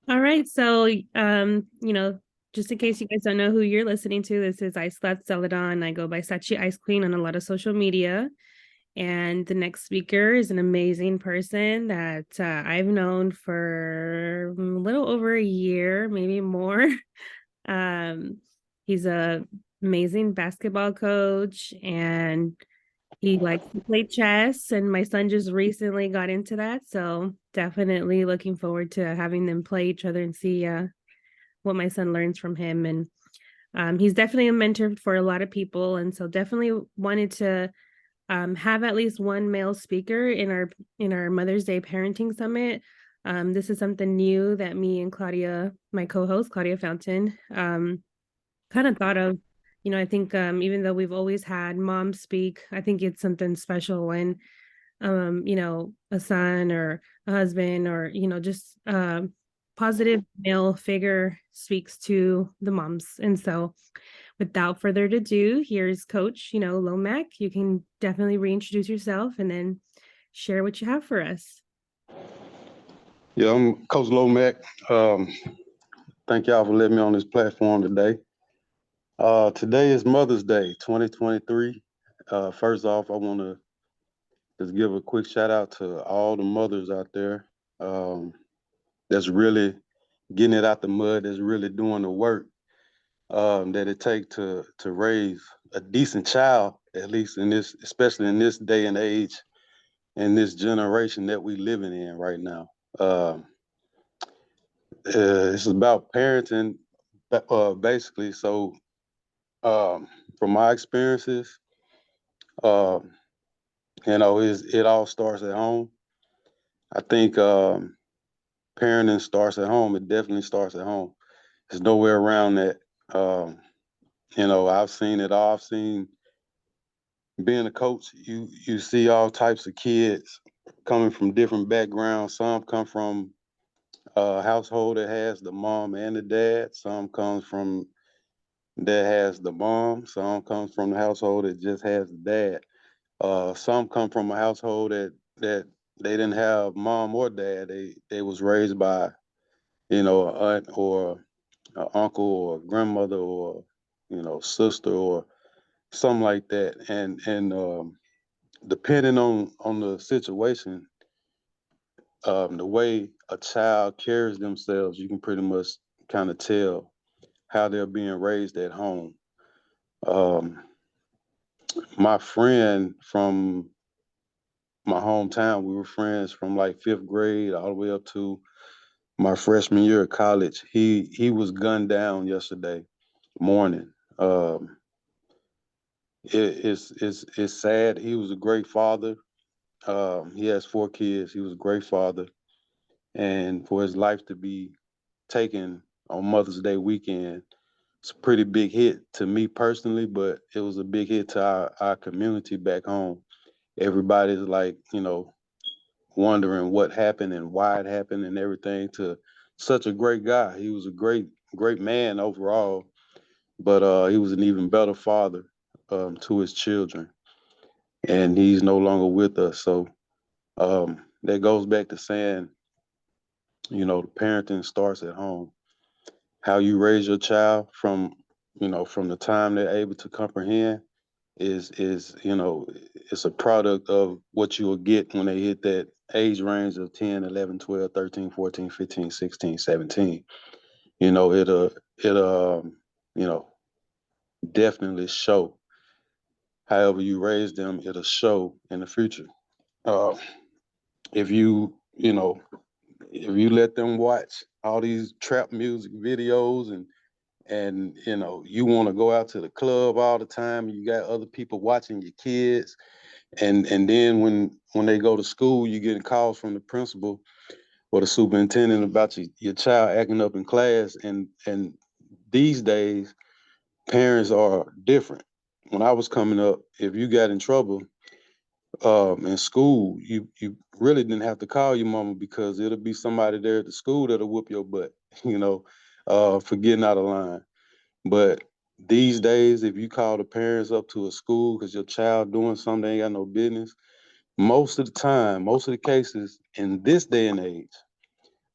All right. So, just in case you guys don't know who you're listening to, this is Ice Glass Celadon. I go by Sachi Ice Queen on a lot of social media. And the next speaker is an amazing person that I've known for a little over a year, maybe more. Um, he's a amazing basketball coach and he likes to play chess, and my son just recently got into that. So definitely looking forward to having them play each other and see what my son learns from him. And he's definitely a mentor for a lot of people, and so definitely wanted to have at least one male speaker in our Mother's Day Parenting Summit. This is something new that me and Claudia, my co-host Claudia Fountain, kind of thought of. I think even though we've always had moms speak, I think it's something special when a son or a husband or just positive male figure speaks to the moms. And so without further ado, here's Coach, Lomack. You can definitely reintroduce yourself and then share what you have for us. Yeah, I'm Coach Lomack. Thank y'all for letting me on this platform today. Today is Mother's Day 2023. First off, I want to just give a quick shout out to all the mothers out there um, that's really getting it out the mud, that's really doing the work that it takes to raise a decent child, at least in this, especially in this day and age, in this generation that we living in right now. Um, it's about parenting, basically. So, from my experiences, um, it all starts at home. I think parenting starts at home. It definitely starts at home. There's nowhere around that. Um, I've seen it all. I've seen being a coach. You see all types of kids coming from different backgrounds. Some come from a household that has the mom and the dad. Some comes from that has the mom. Some comes from the household that just has the dad. Some come from a household that they didn't have mom or dad. They was raised by an aunt or an uncle or a grandmother or sister or something like that. And depending on the situation, the way a child carries themselves, you can pretty much kind of tell how they're being raised at home. Um, my friend from my hometown, we were friends from like fifth grade all the way up to my freshman year of college. He was gunned down yesterday morning. Um, it's sad. He was a great father. He has four kids. He was a great father, and for his life to be taken on Mother's Day weekend, it's a pretty big hit to me personally, but it was a big hit to our community back home. Everybody's like, wondering what happened and why it happened and everything to such a great guy. He was a great man overall, but he was an even better father to his children. And he's no longer with us. So that goes back to saying, the parenting starts at home. How you raise your child from the time they're able to comprehend is it's a product of what you will get when they hit that age range of 10, 11, 12, 13, 14, 15, 16, 17. It'll you know definitely show. However you raise them, it'll show in the future. uh, if if you let them watch all these trap music videos and you want to go out to the club all the time, and you got other people watching your kids, and then when they go to school, you getting calls from the principal or the superintendent about your child acting up in class. And these days parents are different. When I was coming up, if you got in trouble in school, you really didn't have to call your mama, because it'll be somebody there at the school that'll whoop your butt, for getting out of line. But these days, if you call the parents up to a school because your child doing something they ain't got no business, most of the time, most of the cases in this day and age,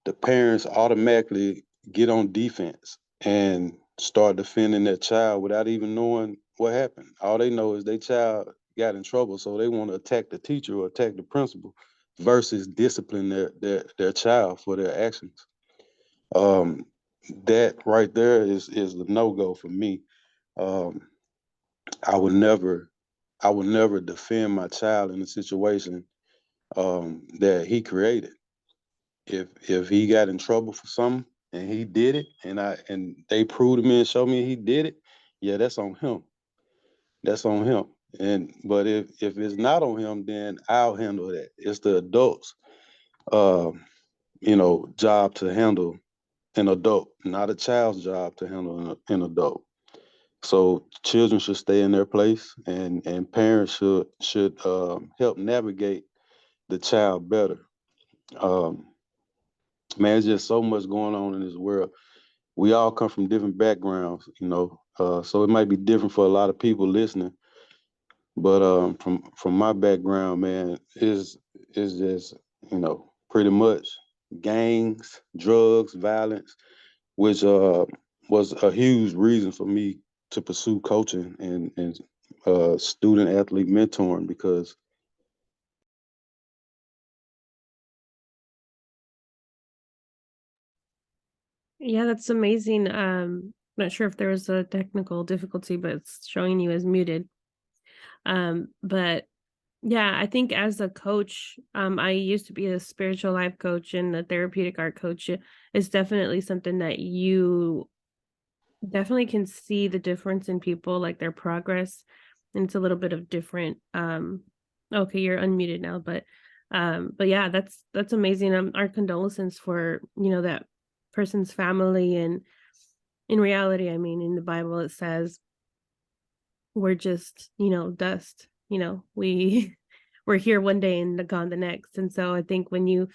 the parents automatically get on defense and start defending their child without even knowing what happened. All they know is their child got in trouble, so they want to attack the teacher or attack the principal versus discipline their child for their actions. Um, that right there is the no-go for me. Um, I would never defend my child in a situation that he created. If he got in trouble for something and he did it, and they proved to me and showed me he did it, yeah, that's on him. That's on him. But if it's not on him, then I'll handle that. It's the adults, uh, job to handle an adult, not a child's job to handle an adult. So children should stay in their place, and parents should help navigate the child better. Um, man, there's just so much going on in this world. We all come from different backgrounds, so it might be different for a lot of people listening. But from my background, man, is just pretty much gangs, drugs, violence, which was a huge reason for me to pursue coaching and student athlete mentoring because Yeah, that's amazing. Not sure if there was a technical difficulty, but it's showing you as muted. But yeah, I think as a coach, I used to be a spiritual life coach and a therapeutic art coach. It's definitely something that you definitely can see the difference in people, like their progress. And it's a little bit of different. Okay, you're unmuted now, but yeah, that's amazing. Our condolences for, that person's family. And in reality, I mean, in the Bible it says we're just, dust. We we're here one day and gone the next. And so I think when you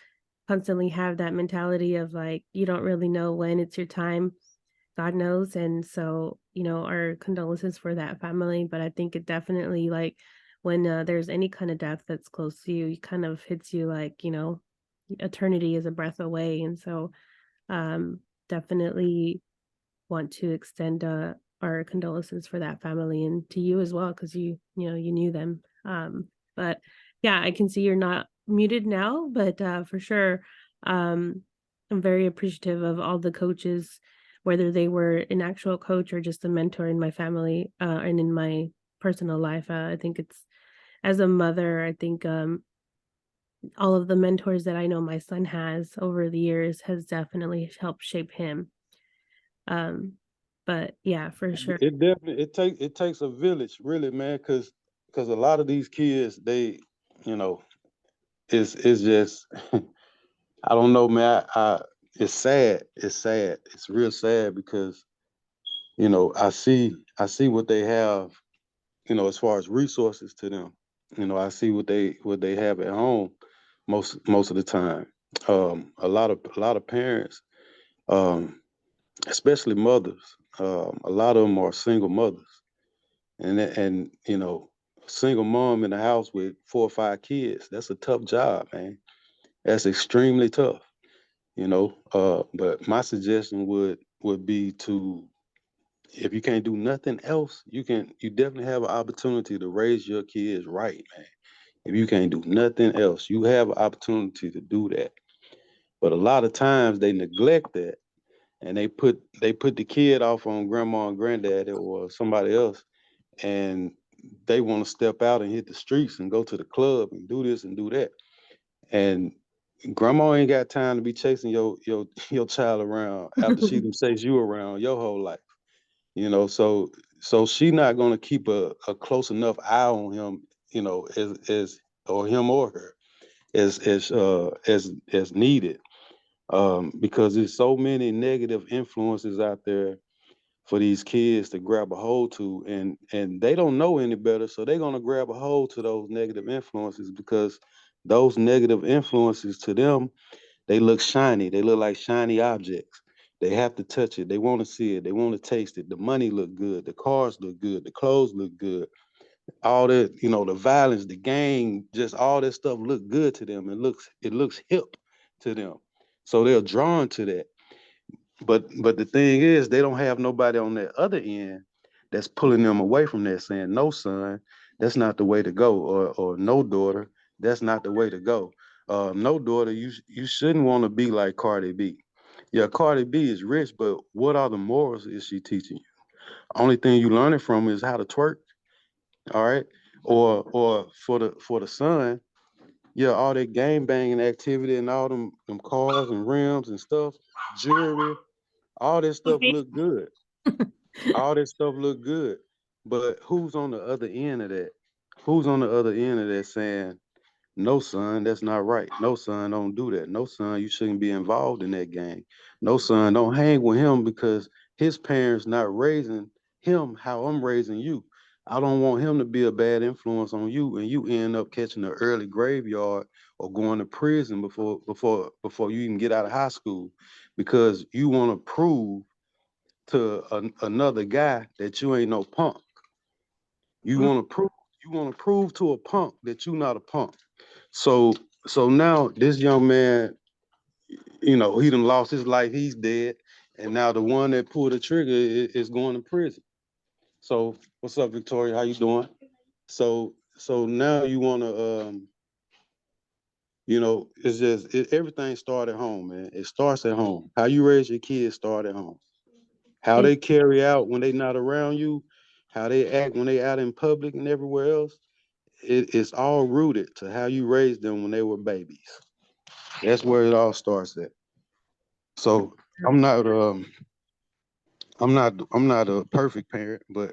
constantly have that mentality of like you don't really know when it's your time, God knows. And so, our condolences for that family. But I think it definitely like when there's any kind of death that's close to you, it kind of hits you like, eternity is a breath away. And so um definitely want to extend our condolences for that family and to you as well because you knew them. But yeah, I can see you're not muted now, but for sure, I'm very appreciative of all the coaches, whether they were an actual coach or just a mentor in my family and in my personal life. I think it's as a mother, I think all of the mentors that I know my son has over the years has definitely helped shape him. Um, but yeah, for sure. it definitely it takes a village, really, man, because a lot of these kids, they, you know, it's just I don't know, man. It's sad. It's sad. It's real sad because I see what they have, as far as resources to them. I see what they have at home most of the time. A lot of parents, um, especially mothers, a lot of them are single mothers, and a single mom in the house with 4 or 5 kids. That's a tough job, man. That's extremely tough. But my suggestion would be to, if you can't do nothing else, you definitely have an opportunity to raise your kids right, man. If you can't do nothing else, you have an opportunity to do that. But a lot of times they neglect that, and they put the kid off on grandma and granddad or somebody else, and they want to step out and hit the streets and go to the club and do this and do that. And grandma ain't got time to be chasing your child around after she done chased you around your whole life. So she not gonna keep a close enough eye on him, as or him or her as needed. Because there's so many negative influences out there for these kids to grab a hold to, and they don't know any better, so they're gonna grab a hold to those negative influences because those negative influences to them, they look shiny. They look like shiny objects. They have to touch it. They want to see it. They want to taste it. The money look good. The cars look good. The clothes look good. All that, the violence, the gang, just all that stuff look good to them. It looks hip to them. So they're drawn to that. But the thing is, they don't have nobody on that other end that's pulling them away from that, saying, "No, son, that's not the way to go," or "No, daughter, that's not the way to go." No, daughter, you shouldn't want to be like Cardi B. Yeah, Cardi B is rich, but what are the morals is she teaching you? Only thing you learning from is how to twerk. All right, or for the son, yeah, all that game banging activity and all them cars and rims and stuff, jewelry, all this stuff Okay. look good. All this stuff look good. But who's on the other end of that? Who's on the other end of that saying, "No, son, that's not right. No, son, don't do that. No, son, you shouldn't be involved in that gang. No, son, don't hang with him because his parents not raising him how I'm raising you. I don't want him to be a bad influence on you and you end up catching an early graveyard or going to prison before you even get out of high school because you want to prove to another guy that you ain't no punk. You Mm. want to prove to a punk that you not a punk. So so now this young man, he done lost his life. He's dead, and now the one that pulled the trigger is going to prison. So what's up, Victoria? How you doing? So now you want to it's just everything start at home, man. It starts at home. How you raise your kids start at home. How It, they carry out when they not around you, how they act when they out in public and everywhere else, it's all rooted to how you raised them when they were babies. That's where it all starts at. So I'm not I'm not a perfect parent, but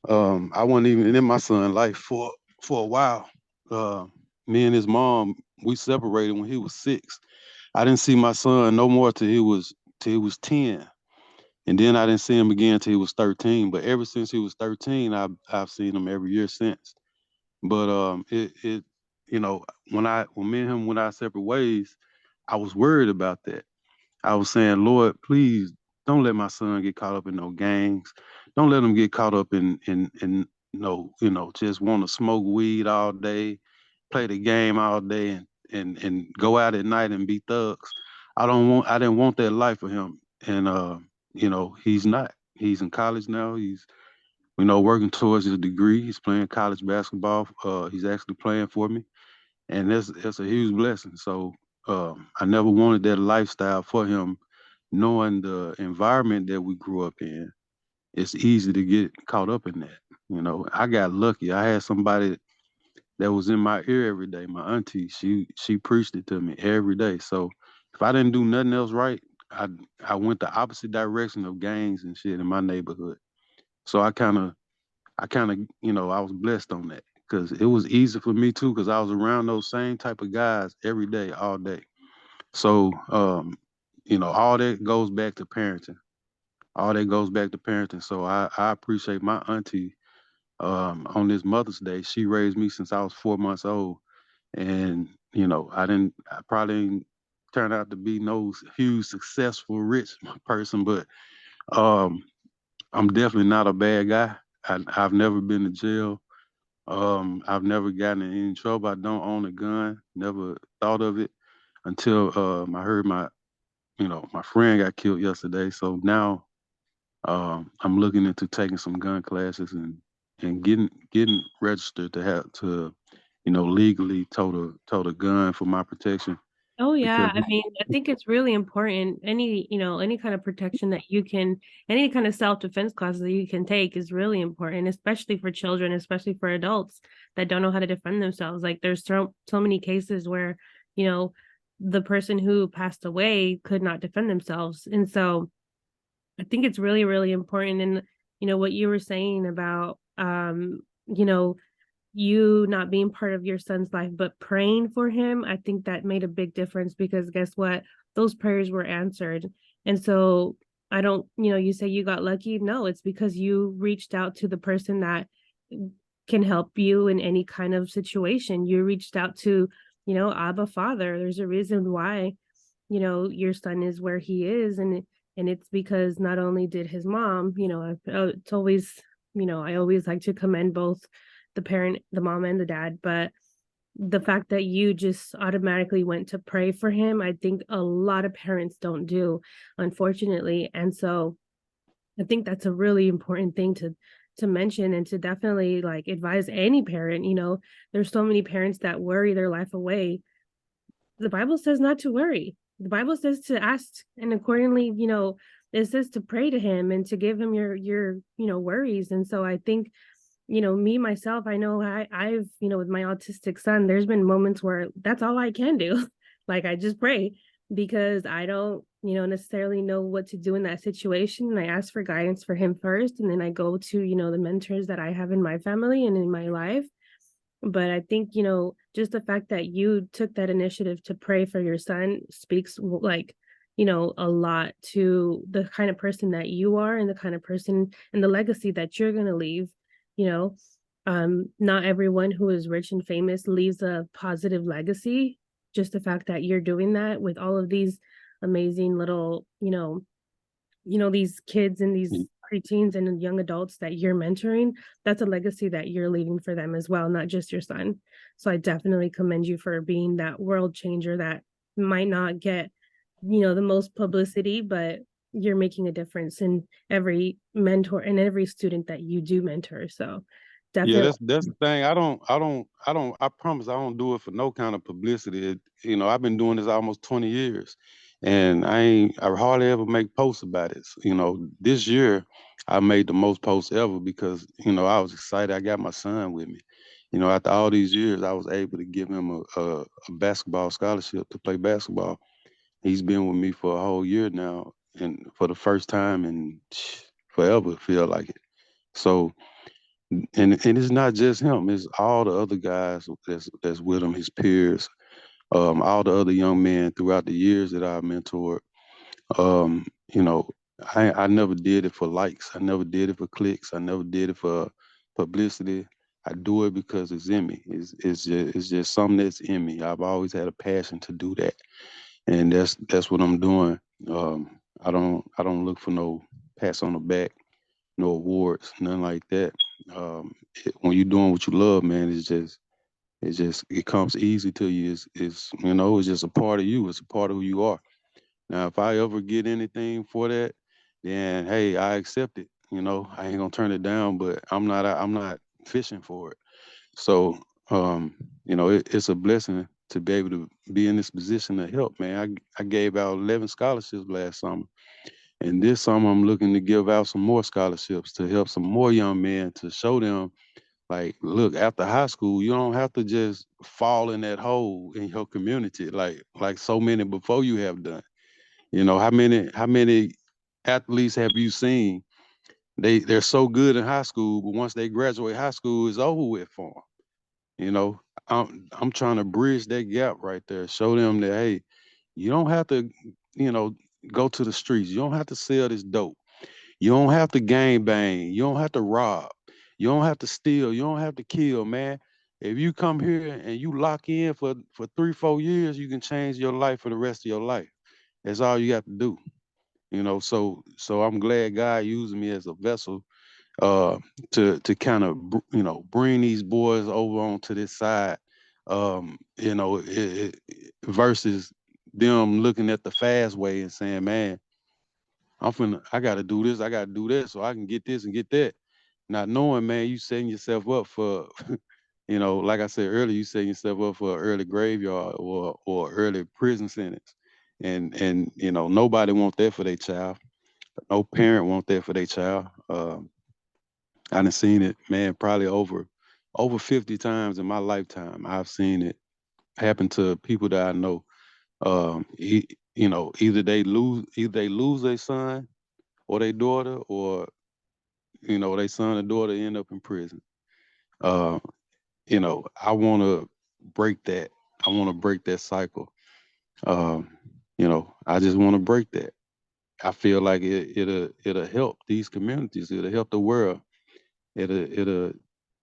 I wasn't even in my son's life for a while. Uh, Me and his mom, we separated when he was 6. I didn't see my son no more till he was 10. And then I didn't see him again till he was 13. But ever since he was 13, I've seen him every year since. But it when me and him went our separate ways, I was worried about that. I was saying, Lord, please don't let my son get caught up in no gangs. Don't let him get caught up in just want to smoke weed all day, play the game all day, and go out at night and be thugs. I didn't want that life for him. And he's not. He's in college now. He's working towards his degree. He's playing college basketball. He's actually playing for me, and that's a huge blessing. So I never wanted that lifestyle for him, knowing the environment that we grew up in. It's easy to get caught up in that. I got lucky. I had somebody that was in my ear every day. My auntie, she preached it to me every day. So if I didn't do nothing else right, I I went the opposite direction of gangs and shit in my neighborhood. So I was blessed on that because it was easy for me too because I was around those same type of guys every day, all day. So, all that goes back to parenting. All that goes back to parenting. So I appreciate my auntie on this Mother's Day. She raised me since I was 4 months old. And, I probably didn't turn out to be no huge, successful, rich person, but um, I'm definitely not a bad guy. I've never been to jail. I've never gotten in any trouble. I don't own a gun. Never thought of it until I heard my friend got killed yesterday. So now I'm looking into taking some gun classes and getting registered to legally tote a gun for my protection oh because yeah, I mean, I think it's really important. Any kind of protection that you can, any kind of self-defense classes that you can take is really important, especially for children, especially for adults that don't know how to defend themselves. Like there's so many cases where, you know, the person who passed away could not defend themselves. And so I think it's really, really important. And, what you were saying about, you know, you not being part of your son's life, but praying for him, I think that made a big difference because guess what? Those prayers were answered. And so I don't, you say you got lucky. No, it's because you reached out to the person that can help you in any kind of situation. You reached out to, Abba Father. There's a reason why, your son is where he is. And it's because not only did his mom, it's always, I always like to commend both the parent, the mom and the dad, but the fact that you just automatically went to pray for him, I think a lot of parents don't do, unfortunately. And so I think that's a really important thing to mention and to definitely like advise any parent. There's so many parents that worry their life away. The Bible says not to worry. The Bible says to ask, and accordingly, it says to pray to him and to give him your worries. And so I think, me myself, I know I've, with my autistic son, there's been moments where that's all I can do. Like I just pray because I don't, necessarily know what to do in that situation. And I ask for guidance for him first. And then I go to, the mentors that I have in my family and in my life. But I think, just the fact that you took that initiative to pray for your son speaks like, a lot to the kind of person that you are and the kind of person and the legacy that you're going to leave. You know, not everyone who is rich and famous leaves a positive legacy. Just the fact that you're doing that with all of these amazing little, these kids and these preteens and young adults that you're mentoring, that's a legacy that you're leaving for them as well, not just your son. So I definitely commend you for being that world changer that might not get, the most publicity, but you're making a difference in every mentor and every student that you do mentor. So Yeah, definitely. that's the thing. I promise I don't do it for no kind of publicity. I've been doing this almost 20 years and I hardly ever make posts about it. This year I made the most posts ever because, I was excited. I got my son with me. After all these years, I was able to give him a basketball scholarship to play basketball. He's been with me for a whole year now, and for the first time in forever, feel like it. So, and it's not just him; it's all the other guys that's with him, his peers, all the other young men throughout the years that I mentored. Um, you know, I never did it for likes. I never did it for clicks. I never did it for publicity. I do it because it's in me. It's just something that's in me. I've always had a passion to do that, and that's what I'm doing. I don't look for no pats on the back, no awards, nothing like that. When you're doing what you love, man, it comes easy to you. It's just a part of you. It's a part of who you are. Now, if I ever get anything for that, then hey, I accept it. I ain't gonna turn it down, but I'm not fishing for it. So, it's a blessing to be able to be in this position to help, man. I gave out 11 scholarships last summer, and this summer I'm looking to give out some more scholarships to help some more young men to show them, like, look, after high school, you don't have to just fall in that hole in your community, like so many before you have done. How many athletes have you seen? They're so good in high school, but once they graduate high school, it's over with for them. You know, I'm trying to bridge that gap right there. Show them that hey, you don't have to, you know, go to the streets. You don't have to sell this dope. You don't have to gang bang. You don't have to rob. You don't have to steal. You don't have to kill, man. If you come here and you lock in for 3, 4 years, you can change your life for the rest of your life. That's all you have to do. So I'm glad God used me as a vessel uh, to kind of bring these boys over onto this side, versus them looking at the fast way and saying, "Man, I got to do this, I got to do that, so I can get this and get that." Not knowing, man, you setting yourself up for, like I said earlier, you setting yourself up for an early graveyard or early prison sentence, and nobody want that for their child. No parent want that for their child. I done seen it, man, probably over 50 times in my lifetime. I've seen it happen to people that I know. Either they lose their son or their daughter, or their son or daughter end up in prison. Uh, I want to break that. I want to break that cycle. I just want to break that. I feel like it'll help these communities. It'll help the world. It'll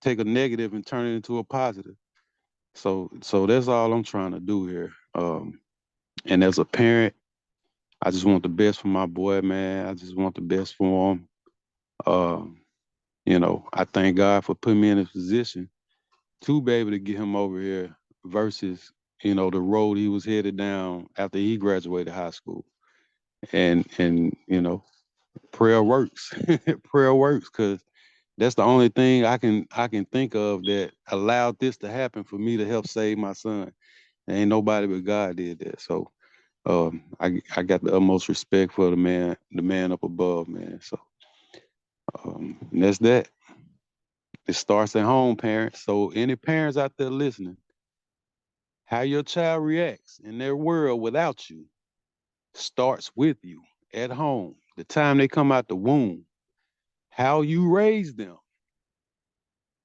take a negative and turn it into a positive. So that's all I'm trying to do here. And as a parent, I just want the best for my boy, man. I just want the best for him. Um, I thank God for putting me in a position to be able to get him over here. versus, you know, the road he was headed down after he graduated high school. And you know, prayer works. Prayer works because that's the only thing I can think of that allowed this to happen for me to help save my son. Ain't nobody but God did that. So I got the utmost respect for the man up above, man. So and that's that. It starts at home, parents. So any parents out there listening, how your child reacts in their world without you starts with you at home. The time they come out the womb, how you raise them,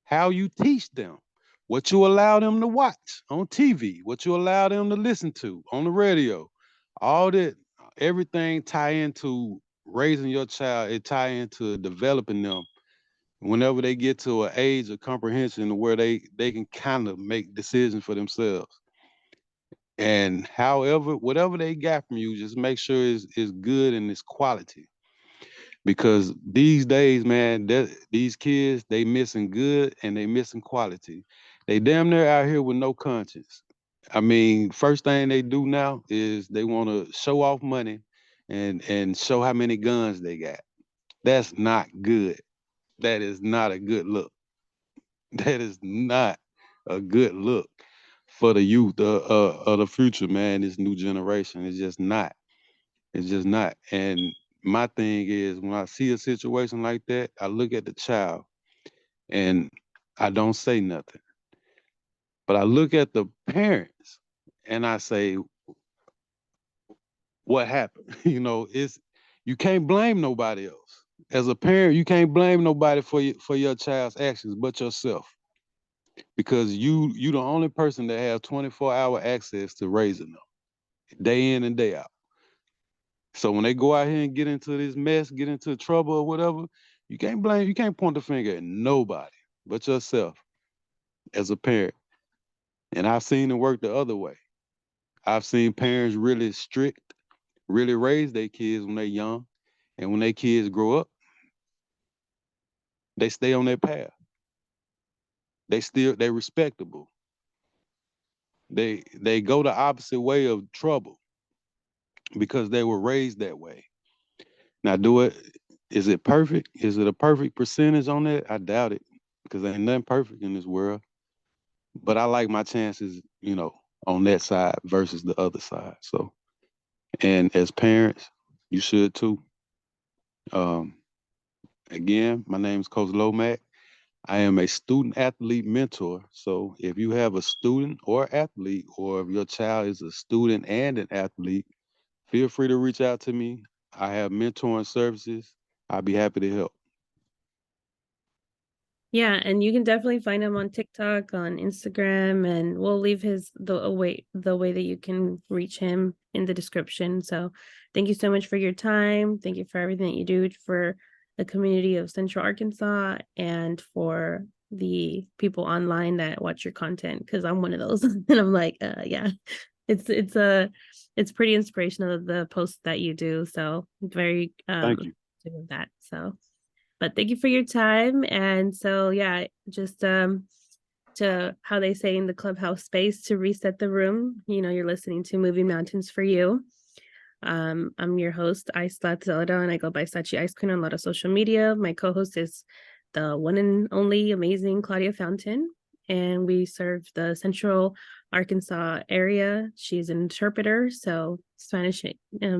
how you teach them, what you allow them to watch on TV, what you allow them to listen to on the radio, all that, everything tie into raising your child. It tie into developing them whenever they get to an age of comprehension where they can kind of make decisions for themselves. And however, whatever they got from you, just make sure it's good and it's quality. Because these days, man, these kids, they missing good and they missing quality. They damn near out here with no conscience. I mean, first thing they do now is they want to show off money and show how many guns they got. That's not good. That is not a good look. That is not a good look for the youth of the future, man. This new generation. It's just not. It's just not. And my thing is, when I see a situation like that, I look at the child and I don't say nothing. But I look at the parents and I say, what happened? You know, it's you can't blame nobody else. As a parent, you can't blame nobody for your child's actions but yourself. Because you the only person that have 24-hour access to raising them, day in and day out. So when they go out here and get into this mess, get into trouble or whatever, you can't point the finger at nobody but yourself as a parent. And I've seen it work the other way. I've seen parents really strict, really raise their kids when they're young, and when their kids grow up, they stay on their path. They respectable. They go the opposite way of trouble because they were raised that way. Now, is it perfect? Is it a perfect percentage on that? I doubt it because there ain't nothing perfect in this world. But I like my chances, you know, on that side versus the other side. So, and as parents, you should too. Um, Again, my name is Coach Lomack. I am a student athlete mentor. So if you have a student or athlete, or if your child is a student and an athlete, feel free to reach out to me. I have mentoring services. I'll be happy to help. Yeah, and you can definitely find him on TikTok, on Instagram, and we'll leave the way that you can reach him in the description. So thank you so much for your time. Thank you for everything that you do for the community of Central Arkansas and for the people online that watch your content, because I'm one of those. And I'm like, yeah, it's pretty inspirational, the posts that you do. So very Thank you. of that. So but thank you for your time. And so, yeah, just to how they say in the clubhouse space, to reset the room, you know, you're listening to Moving Mountains for You. I'm your host, Ice Zelda, and I go by Sachi Ice Queen on a lot of social media. My co-host is the one and only amazing Claudia Fountain, and we serve the Central Arkansas area. She's an interpreter, so Spanish.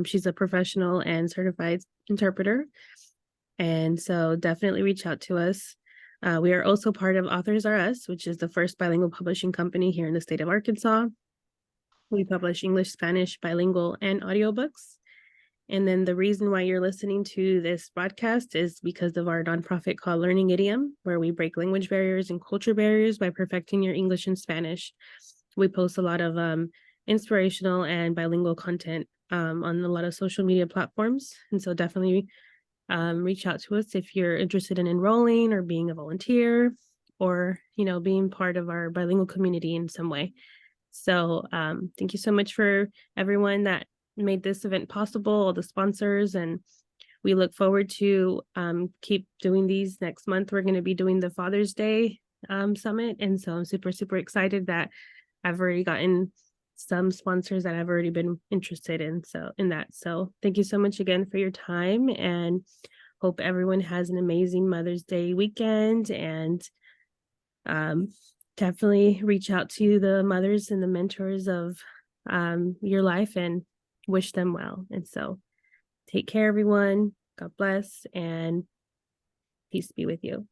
She's a professional and certified interpreter. And so definitely reach out to us. We are also part of Authors R Us, which is the first bilingual publishing company here in the state of Arkansas. We publish English, Spanish, bilingual, and audiobooks. And then the reason why you're listening to this broadcast is because of our nonprofit called Learning Idiom, where we break language barriers and culture barriers by perfecting your English and Spanish. We post a lot of inspirational and bilingual content on a lot of social media platforms. And so definitely reach out to us if you're interested in enrolling or being a volunteer, or, you know, being part of our bilingual community in some way. So thank you so much for everyone that made this event possible, all the sponsors, and we look forward to keep doing these. Next month we're going to be doing the Father's Day Summit, and so I'm super excited that I've already gotten some sponsors that I've already been interested in. So thank you so much again for your time, and hope everyone has an amazing Mother's Day weekend. And definitely reach out to the mothers and the mentors of your life and wish them well. And so take care, everyone. God bless, and peace be with you.